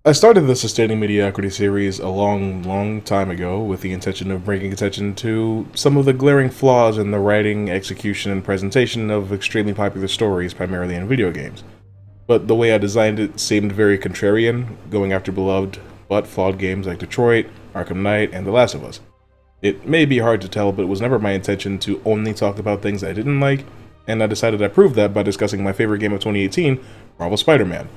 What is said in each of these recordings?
I started the Sustaining Mediocrity series a long time ago with the intention of bringing attention to some of the glaring flaws in the writing, execution, and presentation of extremely popular stories, primarily in video games. But the way I designed it seemed very contrarian, going after beloved but flawed games like Detroit, Arkham Knight, and The Last of Us. It may be hard to tell, but it was never my intention to only talk about things I didn't like, and I decided I proved that by discussing my favorite game of 2018, Marvel Spider-Man.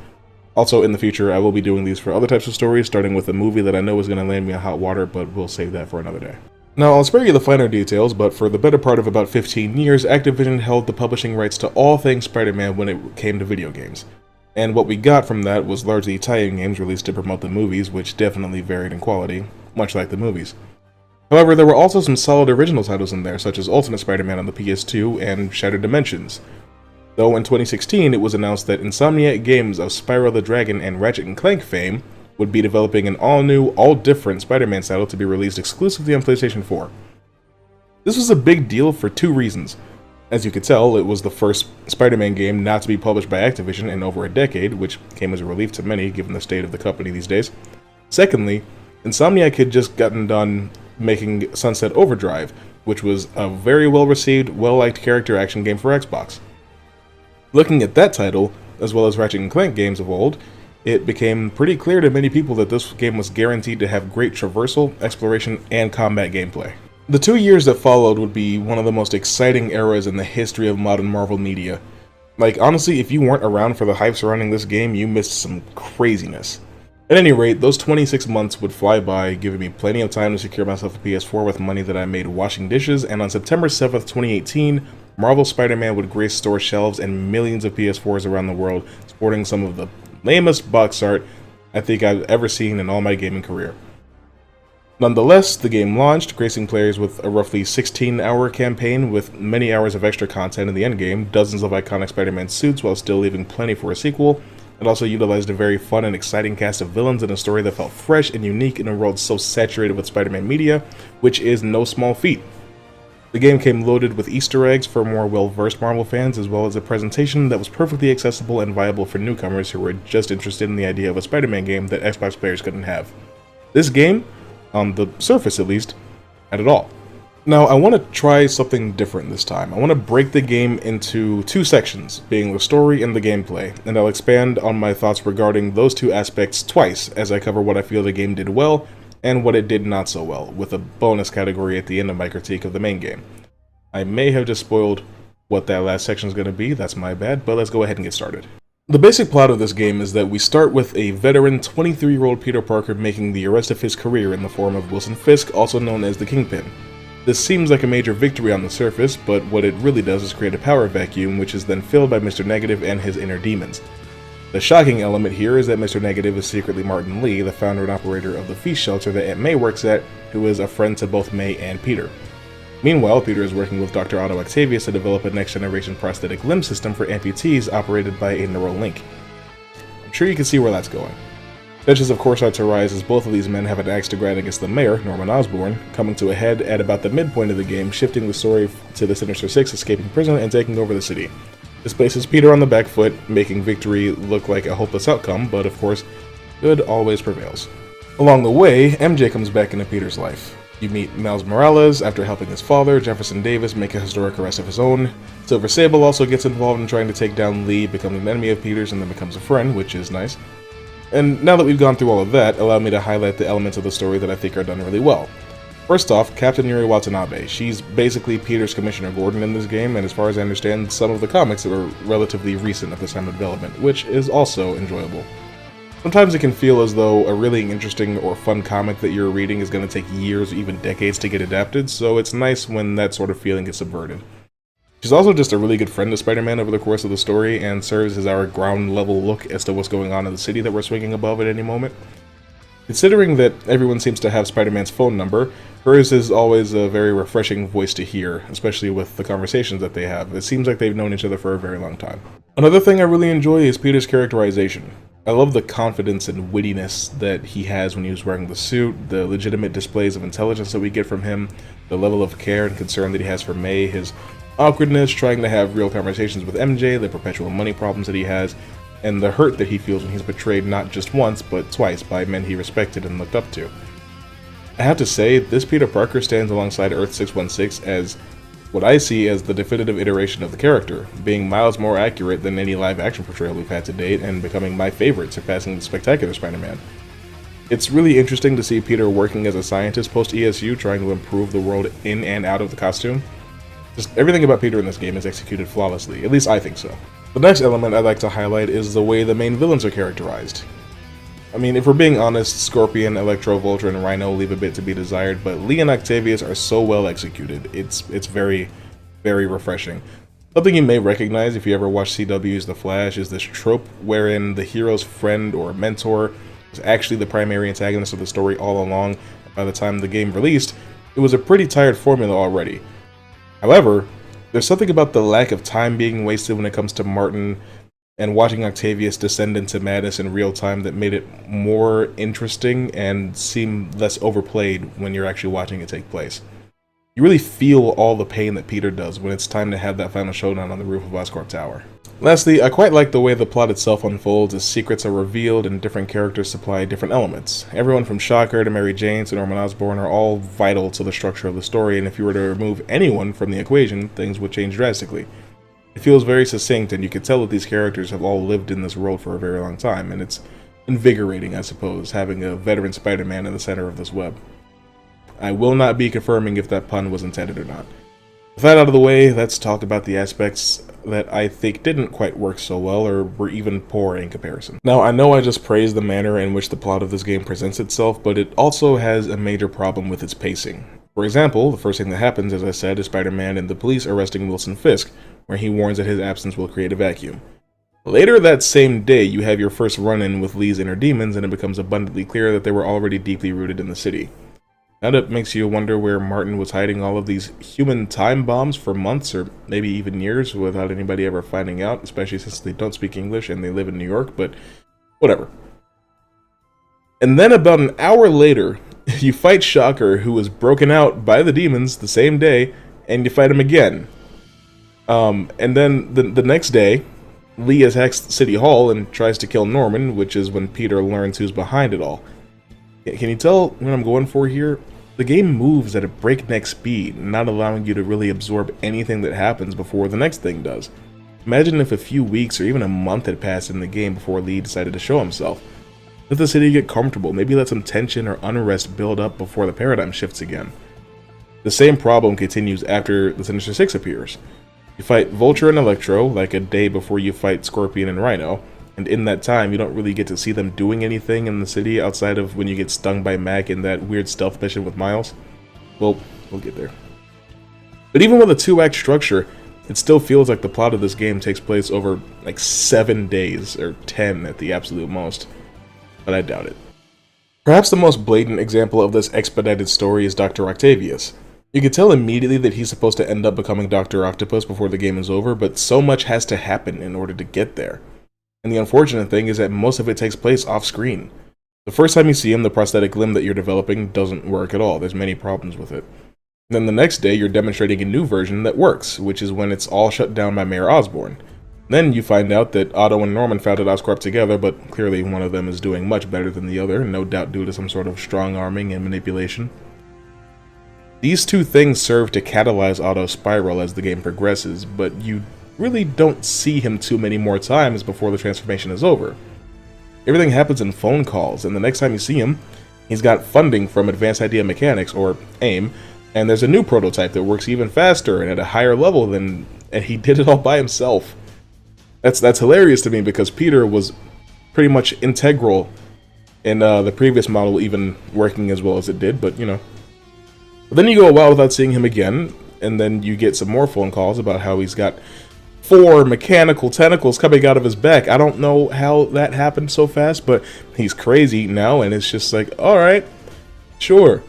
Also, in the future, I will be doing these for other types of stories, starting with a movie that I know is going to land me in hot water, but we'll save that for another day. Now, I'll spare you the finer details, but for the better part of about 15 years, Activision held the publishing rights to all things Spider-Man when it came to video games. And what we got from that was largely tie-in games released to promote the movies, which definitely varied in quality, much like the movies. However, there were also some solid original titles in there, such as Ultimate Spider-Man on the PS2 and Shattered Dimensions. Though in 2016, it was announced that Insomniac Games of Spyro the Dragon and Ratchet & Clank fame would be developing an all-new, all-different Spider-Man title to be released exclusively on PlayStation 4. This was a big deal for two reasons. As you could tell, it was the first Spider-Man game not to be published by Activision in over a decade, which came as a relief to many given the state of the company these days. Secondly, Insomniac had just gotten done making Sunset Overdrive, which was a very well-received, well-liked character action game for Xbox. Looking at that title, as well as Ratchet & Clank games of old, it became pretty clear to many people that this game was guaranteed to have great traversal, exploration, and combat gameplay. The 2 years that followed would be one of the most exciting eras in the history of modern Marvel media. Like, honestly, if you weren't around for the hype surrounding this game, you missed some craziness. At any rate, those 26 months would fly by, giving me plenty of time to secure myself a PS4 with money that I made washing dishes, and on September 7th, 2018, Marvel Spider-Man would grace store shelves and millions of PS4s around the world, sporting some of the lamest box art I think I've ever seen in all my gaming career. Nonetheless, the game launched, gracing players with a roughly 16-hour campaign with many hours of extra content in the endgame, dozens of iconic Spider-Man suits while still leaving plenty for a sequel. It also utilized a very fun and exciting cast of villains and a story that felt fresh and unique in a world so saturated with Spider-Man media, which is no small feat. The game came loaded with Easter eggs for more well-versed Marvel fans, as well as a presentation that was perfectly accessible and viable for newcomers who were just interested in the idea of a Spider-Man game that Xbox players couldn't have. This game, on the surface at least, had it all. Now, I want to try something different this time. I want to break the game into two sections, being the story and the gameplay, and I'll expand on my thoughts regarding those two aspects twice as I cover what I feel the game did well and what it did not so well, with a bonus category at the end of my critique of the main game. I may have just spoiled what that last section is going to be, that's my bad, but let's go ahead and get started. The basic plot of this game is that we start with a veteran 23-year-old Peter Parker making the arrest of his career in the form of Wilson Fisk, also known as the Kingpin. This seems like a major victory on the surface, but what it really does is create a power vacuum, which is then filled by Mr. Negative and his inner demons. The shocking element here is that Mr. Negative is secretly Martin Lee, the founder and operator of the feast shelter that Aunt May works at, who is a friend to both May and Peter. Meanwhile, Peter is working with Dr. Otto Octavius to develop a next-generation prosthetic limb system for amputees operated by a neural link. I'm sure you can see where that's going. Tensions of course are to rise as both of these men have an axe to grind against the mayor, Norman Osborn, coming to a head at about the midpoint of the game, shifting the story to the Sinister Six escaping prison and taking over the city. This places Peter on the back foot, making victory look like a hopeless outcome, but of course, good always prevails. Along the way, MJ comes back into Peter's life. You meet Miles Morales after helping his father, Jefferson Davis, make a historic arrest of his own. Silver Sable also gets involved in trying to take down Lee, becoming an enemy of Peter's and then becomes a friend, which is nice. And now that we've gone through all of that, allow me to highlight the elements of the story that I think are done really well. First off, Captain Yuri Watanabe. She's basically Peter's Commissioner Gordon in this game, and as far as I understand, some of the comics that were relatively recent at this time of development, which is also enjoyable. Sometimes it can feel as though a really interesting or fun comic that you're reading is going to take years or even decades to get adapted, so it's nice when that sort of feeling gets subverted. She's also just a really good friend to Spider-Man over the course of the story, and serves as our ground-level look as to what's going on in the city that we're swinging above at any moment. Considering that everyone seems to have Spider-Man's phone number, hers is always a very refreshing voice to hear, especially with the conversations that they have. It seems like they've known each other for a very long time. Another thing I really enjoy is Peter's characterization. I love the confidence and wittiness that he has when he was wearing the suit, the legitimate displays of intelligence that we get from him, the level of care and concern that he has for May, his awkwardness trying to have real conversations with MJ, the perpetual money problems that he has, and the hurt that he feels when he's betrayed not just once, but twice by men he respected and looked up to. I have to say, this Peter Parker stands alongside Earth-616 as what I see as the definitive iteration of the character, being miles more accurate than any live-action portrayal we've had to date, and becoming my favorite, surpassing the Spectacular Spider-Man. It's really interesting to see Peter working as a scientist post-ESU, trying to improve the world in and out of the costume. Just everything about Peter in this game is executed flawlessly, at least I think so. The next element I'd like to highlight is the way the main villains are characterized. I mean, if we're being honest, Scorpion, Electro, Vulture, and Rhino leave a bit to be desired, but Lee and Octavius are so well executed, it's very, very refreshing. Something you may recognize if you ever watch CW's The Flash is this trope wherein the hero's friend or mentor was actually the primary antagonist of the story all along. By the time the game released, it was a pretty tired formula already. However, there's something about the lack of time being wasted when it comes to Martin and watching Octavius descend into madness in real time that made it more interesting and seem less overplayed when you're actually watching it take place. You really feel all the pain that Peter does when it's time to have that final showdown on the roof of Oscorp Tower. Lastly, I quite like the way the plot itself unfolds as secrets are revealed and different characters supply different elements. Everyone from Shocker to Mary Jane to Norman Osborn are all vital to the structure of the story, and if you were to remove anyone from the equation, things would change drastically. It feels very succinct, and you can tell that these characters have all lived in this world for a very long time, and it's invigorating, I suppose, having a veteran Spider-Man in the center of this web. I will not be confirming if that pun was intended or not. With that out of the way, let's talk about the aspects that I think didn't quite work so well, or were even poor in comparison. Now, I know I just praised the manner in which the plot of this game presents itself, but it also has a major problem with its pacing. For example, the first thing that happens, as I said, is Spider-Man and the police arresting Wilson Fisk, where he warns that his absence will create a vacuum. Later that same day, you have your first run-in with Lee's inner demons, and it becomes abundantly clear that they were already deeply rooted in the city. Now that makes you wonder where Martin was hiding all of these human time bombs for months or maybe even years without anybody ever finding out, especially since they don't speak English and they live in New York, but whatever. And then about an hour later, you fight Shocker, who was broken out by the demons the same day, and you fight him again. And then the next day, Lee attacks City Hall and tries to kill Norman, which is when Peter learns who's behind it all. Can you tell what I'm going for here? The game moves at a breakneck speed, not allowing you to really absorb anything that happens before the next thing does. Imagine if a few weeks or even a month had passed in the game before Lee decided to show himself. Let the city get comfortable, maybe let some tension or unrest build up before the paradigm shifts again. The same problem continues after the Sinister Six appears. You fight Vulture and Electro like a day before you fight Scorpion and Rhino, and in that time you don't really get to see them doing anything in the city outside of when you get stung by Mac in that weird stealth mission with Miles. Well, we'll get there. But even with a 2-act structure, it still feels like the plot of this game takes place over like 7 days, or 10 at the absolute most. But I doubt it. Perhaps the most blatant example of this expedited story is Dr. Octavius. You can tell immediately that he's supposed to end up becoming Dr. Octopus before the game is over, but so much has to happen in order to get there. And the unfortunate thing is that most of it takes place off-screen. The first time you see him, the prosthetic limb that you're developing doesn't work at all. There's many problems with it. Then the next day, you're demonstrating a new version that works, which is when it's all shut down by Mayor Osborn. Then you find out that Otto and Norman founded Oscorp together, but clearly one of them is doing much better than the other, no doubt due to some sort of strong-arming and manipulation. These two things serve to catalyze Otto's spiral as the game progresses, but you really don't see him too many more times before the transformation is over. Everything happens in phone calls, and the next time you see him, he's got funding from Advanced Idea Mechanics, or AIM, and there's a new prototype that works even faster and at a higher level and he did it all by himself. That's hilarious to me because Peter was pretty much integral in the previous model even working as well as it did, but you know. But then you go a while without seeing him again, and then you get some more phone calls about how he's got 4 mechanical tentacles coming out of his back. I don't know how that happened so fast, but he's crazy now, and it's just like, alright, sure.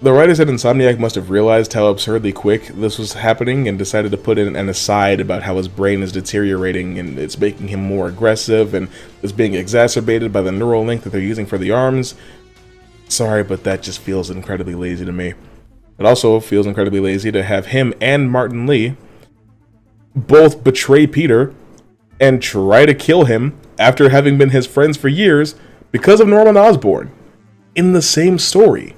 The writers at Insomniac must have realized how absurdly quick this was happening and decided to put in an aside about how his brain is deteriorating and it's making him more aggressive and is being exacerbated by the neural link that they're using for the arms. Sorry, but that just feels incredibly lazy to me. It also feels incredibly lazy to have him and Martin Lee both betray Peter and try to kill him after having been his friends for years because of Norman Osborn. In the same story,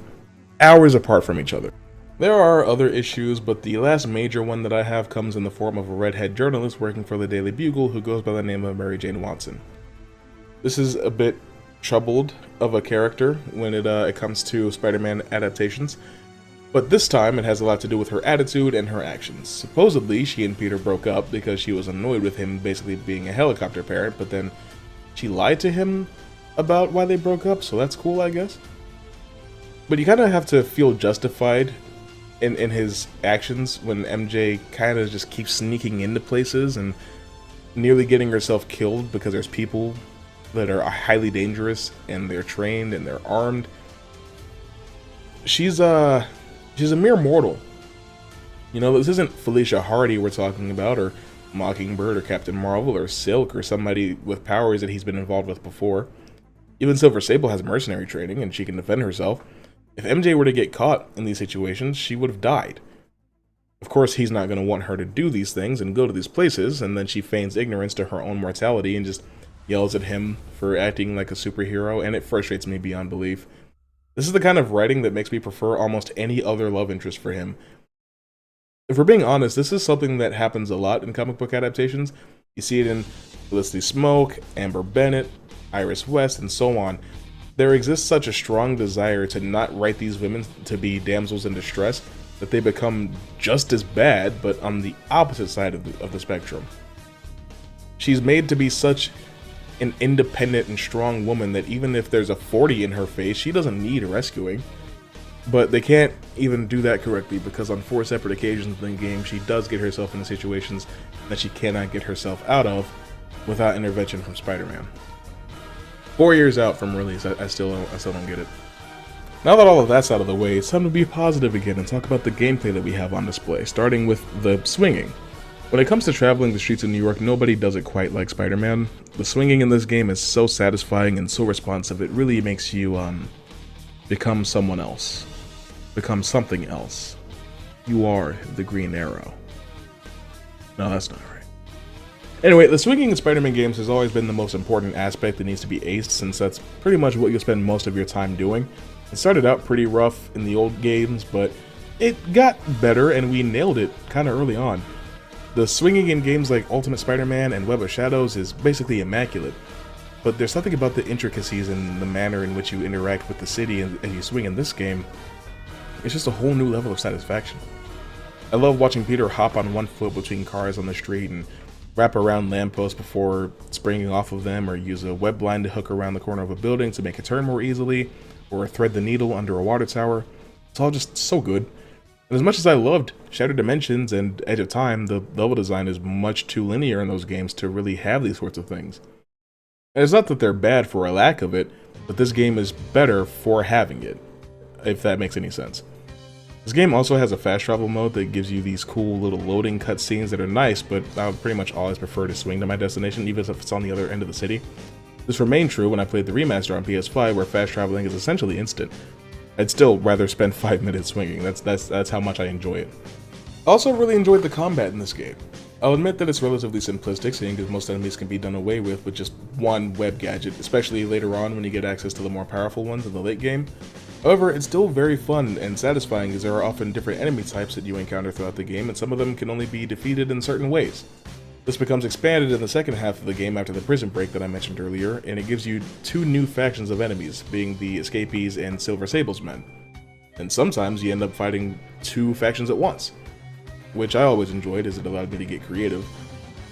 hours apart from each other. There are other issues, but the last major one that I have comes in the form of a redhead journalist working for the Daily Bugle who goes by the name of Mary Jane Watson. This is a bit troubled of a character when it comes to Spider-Man adaptations, but this time it has a lot to do with her attitude and her actions. Supposedly, she and Peter broke up because she was annoyed with him basically being a helicopter parent, but then she lied to him about why they broke up, so that's cool, I guess. But you kind of have to feel justified in his actions when MJ kind of just keeps sneaking into places and nearly getting herself killed because there's people that are highly dangerous and they're trained and they're armed. She's a mere mortal. You know, this isn't Felicia Hardy we're talking about, or Mockingbird, or Captain Marvel, or Silk, or somebody with powers that he's been involved with before. Even Silver Sable has mercenary training and she can defend herself. If MJ were to get caught in these situations, she would have died. Of course, he's not going to want her to do these things and go to these places, and then she feigns ignorance to her own mortality and just yells at him for acting like a superhero, and it frustrates me beyond belief. This is the kind of writing that makes me prefer almost any other love interest for him. If we're being honest, this is something that happens a lot in comic book adaptations. You see it in Felicity Smoke, Amber Bennett, Iris West, and so on. There exists such a strong desire to not write these women to be damsels in distress that they become just as bad, but on the opposite side of the spectrum. She's made to be such an independent and strong woman that even if there's a 40 in her face, she doesn't need rescuing. But they can't even do that correctly because on 4 separate occasions in the game, she does get herself into situations that she cannot get herself out of without intervention from Spider-Man. 4 years out from release, I still don't get it. Now that all of that's out of the way, it's time to be positive again and talk about the gameplay that we have on display, starting with the swinging. When it comes to traveling the streets of New York, nobody does it quite like Spider-Man. The swinging in this game is so satisfying and so responsive, it really makes you become someone else. Become something else. You are the Green Arrow. No, that's not right. Anyway, the swinging in Spider-Man games has always been the most important aspect that needs to be aced, since that's pretty much what you'll spend most of your time doing. It started out pretty rough in the old games, but it got better and we nailed it kind of early on. The swinging in games like Ultimate Spider-Man and Web of Shadows is basically immaculate, but there's something about the intricacies and the manner in which you interact with the city and you swing in this game. It's just a whole new level of satisfaction. I love watching Peter hop on one foot between cars on the street and wrap around lampposts before springing off of them, or use a web line to hook around the corner of a building to make it turn more easily, or thread the needle under a water tower. It's all just so good. And as much as I loved Shattered Dimensions and Edge of Time, the level design is much too linear in those games to really have these sorts of things. And it's not that they're bad for a lack of it, but this game is better for having it, if that makes any sense. This game also has a fast travel mode that gives you these cool little loading cutscenes that are nice, but I would pretty much always prefer to swing to my destination, even if it's on the other end of the city. This remained true when I played the remaster on PS5, where fast traveling is essentially instant. I'd still rather spend 5 minutes swinging. That's how much I enjoy it. I also really enjoyed the combat in this game. I'll admit that it's relatively simplistic, seeing as most enemies can be done away with just one web gadget, especially later on when you get access to the more powerful ones in the late game. However, it's still very fun and satisfying, as there are often different enemy types that you encounter throughout the game, and some of them can only be defeated in certain ways. This becomes expanded in the second half of the game after the prison break that I mentioned earlier, and it gives you 2 new factions of enemies, being the Escapees and Silver Sable's men. And sometimes you end up fighting 2 factions at once, which I always enjoyed as it allowed me to get creative.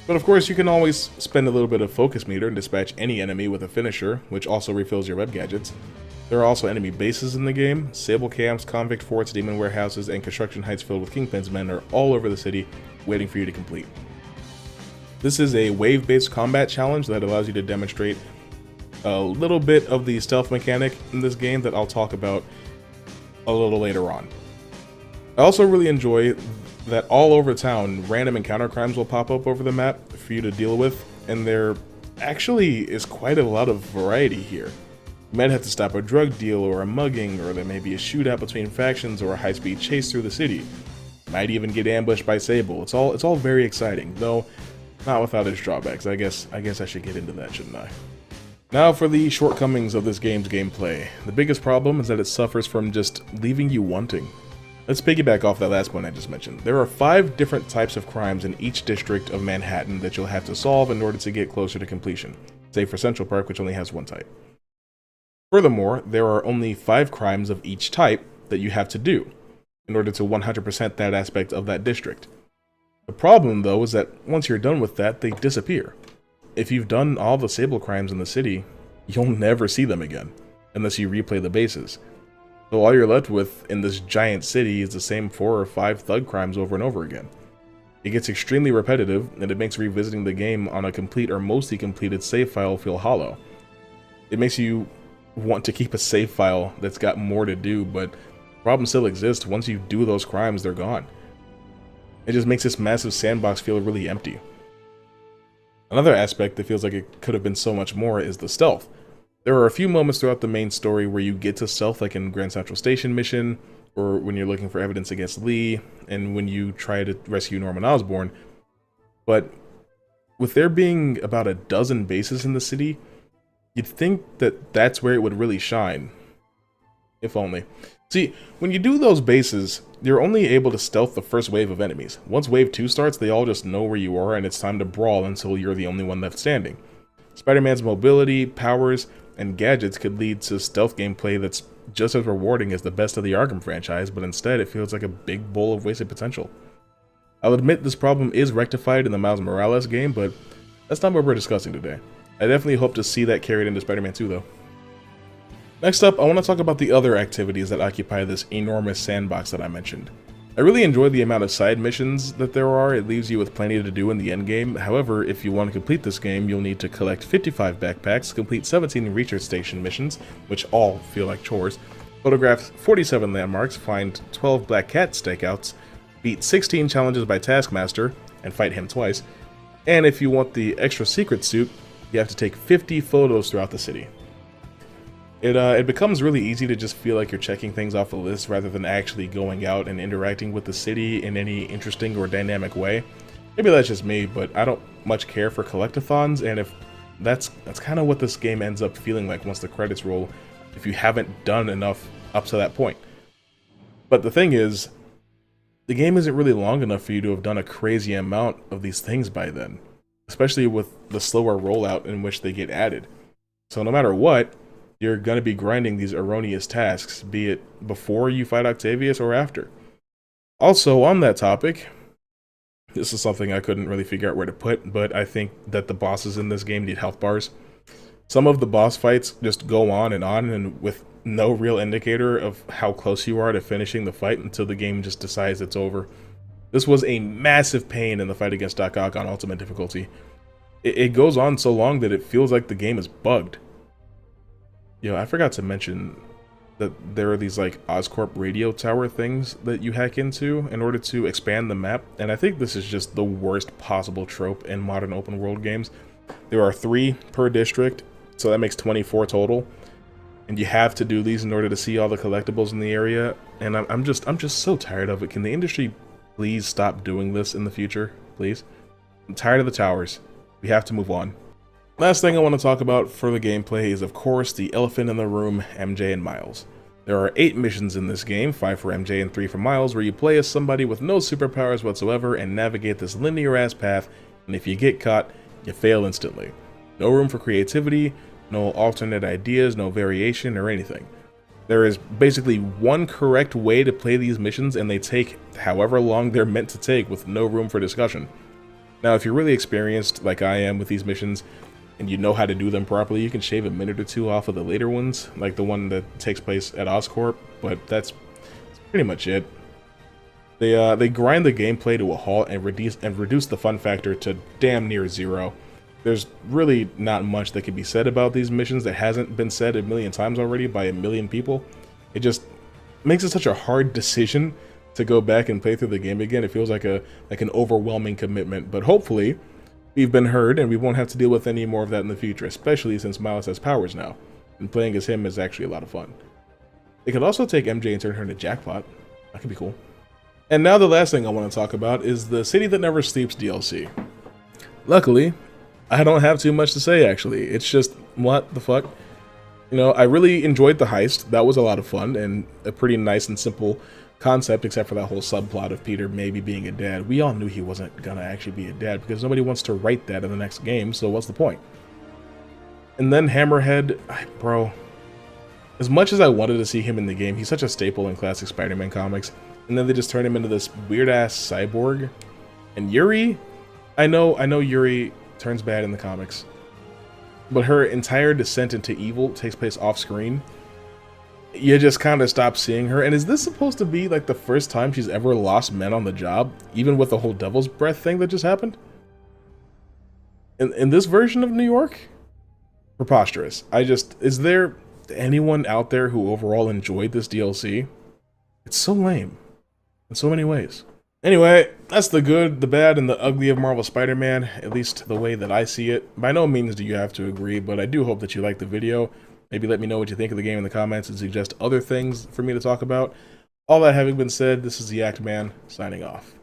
But of course, you can always spend a little bit of focus meter and dispatch any enemy with a finisher, which also refills your web gadgets. There are also enemy bases in the game. Sable camps, convict forts, demon warehouses, and construction heights filled with Kingpin's men are all over the city, waiting for you to complete. This is a wave-based combat challenge that allows you to demonstrate a little bit of the stealth mechanic in this game that I'll talk about a little later on. I also really enjoy that all over town, random encounter crimes will pop up over the map for you to deal with, and there actually is quite a lot of variety here. You might have to stop a drug deal or a mugging, or there may be a shootout between factions or a high-speed chase through the city. You might even get ambushed by Sable. It's all very exciting, though not without its drawbacks. I guess I should get into that, shouldn't I? Now for the shortcomings of this game's gameplay. The biggest problem is that it suffers from just leaving you wanting. Let's piggyback off that last point I just mentioned. There are 5 different types of crimes in each district of Manhattan that you'll have to solve in order to get closer to completion, save for Central Park, which only has 1 type. Furthermore, there are only 5 crimes of each type that you have to do in order to 100% that aspect of that district. The problem, though, is that once you're done with that, they disappear. If you've done all the Sable crimes in the city, you'll never see them again, unless you replay the bases. So all you're left with in this giant city is the same 4 or 5 thug crimes over and over again. It gets extremely repetitive, and it makes revisiting the game on a complete or mostly completed save file feel hollow. It makes you want to keep a save file that's got more to do, but the problem still exists. Once you do those crimes, they're gone. It just makes this massive sandbox feel really empty. Another aspect that feels like it could have been so much more is the stealth. There are a few moments throughout the main story where you get to stealth, like in Grand Central Station mission, or when you're looking for evidence against Lee, and when you try to rescue Norman Osborn. But with there being about a dozen bases in the city, you'd think that that's where it would really shine. If only. See, when you do those bases, you're only able to stealth the first wave of enemies. Once wave 2 starts, they all just know where you are, and it's time to brawl until you're the only one left standing. Spider-Man's mobility, powers, and gadgets could lead to stealth gameplay that's just as rewarding as the best of the Arkham franchise, but instead it feels like a big bowl of wasted potential. I'll admit this problem is rectified in the Miles Morales game, but that's not what we're discussing today. I definitely hope to see that carried into Spider-Man 2 though. Next up, I want to talk about the other activities that occupy this enormous sandbox that I mentioned. I really enjoy the amount of side missions that there are. It leaves you with plenty to do in the endgame. However, if you want to complete this game, you'll need to collect 55 backpacks, complete 17 research station missions, which all feel like chores, photograph 47 landmarks, find 12 Black Cat stakeouts, beat 16 challenges by Taskmaster, and fight him twice, and if you want the extra secret suit, you have to take 50 photos throughout the city. It becomes really easy to just feel like you're checking things off a list rather than actually going out and interacting with the city in any interesting or dynamic way. Maybe that's just me, but I don't much care for collectathons, and if that's kind of what this game ends up feeling like once the credits roll, if you haven't done enough up to that point. But the thing is, the game isn't really long enough for you to have done a crazy amount of these things by then, especially with the slower rollout in which they get added. So no matter what, you're going to be grinding these erroneous tasks, be it before you fight Octavius or after. Also, on that topic, this is something I couldn't really figure out where to put, but I think that the bosses in this game need health bars. Some of the boss fights just go on, and with no real indicator of how close you are to finishing the fight until the game just decides it's over. This was a massive pain in the fight against Doc Ock on Ultimate difficulty. It goes on so long that it feels like the game is bugged. Yo, I forgot to mention that there are these like Oscorp radio tower things that you hack into in order to expand the map, and I think this is just the worst possible trope in modern open world games. There are 3 per district, so that makes 24 total, and you have to do these in order to see all the collectibles in the area, and I'm just so tired of it. Can the industry please stop doing this in the future, please? I'm tired of the towers. We have to move on. Last thing I want to talk about for the gameplay is, of course, the elephant in the room, MJ and Miles. There are 8 missions in this game, 5 for MJ and 3 for Miles, where you play as somebody with no superpowers whatsoever and navigate this linear-ass path, and if you get caught, you fail instantly. No room for creativity, no alternate ideas, no variation or anything. There is basically one correct way to play these missions, and they take however long they're meant to take with no room for discussion. Now, if you're really experienced, like I am with these missions, and you know how to do them properly, you can shave a minute or 2 off of the later ones, like the one that takes place at Oscorp, but that's pretty much it. They grind the gameplay to a halt and reduce the fun factor to damn near 0. There's really not much that can be said about these missions that hasn't been said a million times already by a million people. It just makes it such a hard decision to go back and play through the game again. It feels like an overwhelming commitment, but hopefully we've been heard, and we won't have to deal with any more of that in the future, especially since Miles has powers now, and playing as him is actually a lot of fun. They could also take MJ and turn her into Jackpot. That could be cool. And now the last thing I want to talk about is the City That Never Sleeps DLC. luckily, I don't have too much to say, actually. It's just, what the fuck? You know, I really enjoyed the heist. That was a lot of fun and a pretty nice and simple concept, except for that whole subplot of Peter maybe being a dad. We all knew he wasn't gonna actually be a dad because nobody wants to write that in the next game, so what's the point? And then Hammerhead, bro, as much as I wanted to see him in the game, he's such a staple in classic Spider-Man comics, and then they just turn him into this weird-ass cyborg. And Yuri, I know Yuri turns bad in the comics, but her entire descent into evil takes place off-screen. You just kind of stop seeing her. And is this supposed to be like the first time she's ever lost men on the job, even with the whole Devil's Breath thing that just happened? In this version of New York? Preposterous. Is there anyone out there who overall enjoyed this DLC? It's so lame in so many ways. Anyway, that's the good, the bad, and the ugly of Marvel Spider-Man, at least the way that I see it. By no means do you have to agree, but I do hope that you liked the video. Maybe let me know what you think of the game in the comments and suggest other things for me to talk about. All that having been said, this is the Act Man, signing off.